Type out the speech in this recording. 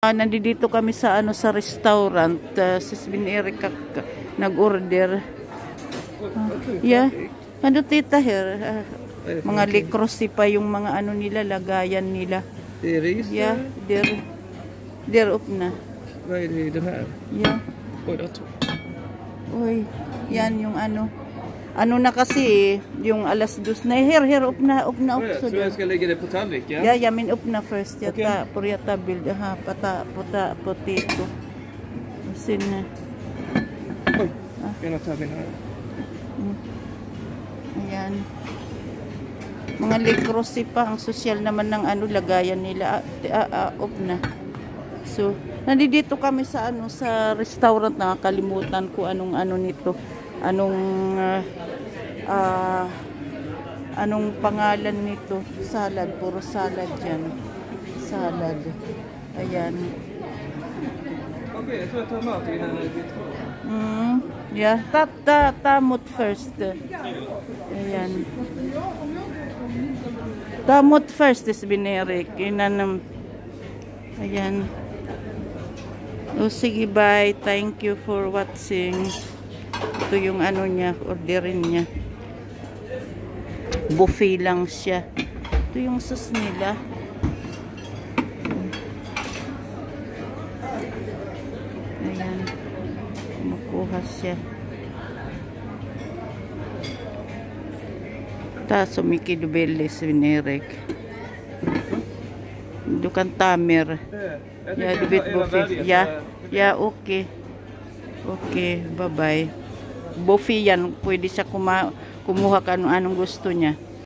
Nandito kami sa sa restaurant. Si Eric nag-order. Yeah. Ano tita here? Mga likrosi pa yung mga nila, lagayan nila. Yeah, they're up na. Vad är det i den här? Yeah. Oj, det Uy, yan yung ano na kasi yung alas 2 na. Here, up na. Så jag ska lägga det på tallriken? Yeah, yamin up na first. Yata, Okay. puriata build. Puta, potato. Sin. Oj, ena tar vi här. Ayan. Mga likrosi pa. Ang social naman ng lagayan nila. Up na. So, nandito kami sa sa restaurant. Nakakalimutan ko anong nito. Anong pangalan nito? Salad, puro salad yan. Salad. Ayan. Okej, jag tror jag tar mat innan det blir två. Yeah, tamot first. Ayan. Tamot first is Eric. Ayan. O sige, bye. Thank you for watching. Ito yung niya, orderin niya. Buffet lang siya. Ito yung sauce nila. Ayan. Makuha siya. Ta sumiki dubeles Eric. Dukan tamer. Ya, dubit buffet. Ya, okay. Okay, bye-bye. Buffet yan. Pwede siya kumuha ka anong gusto niya.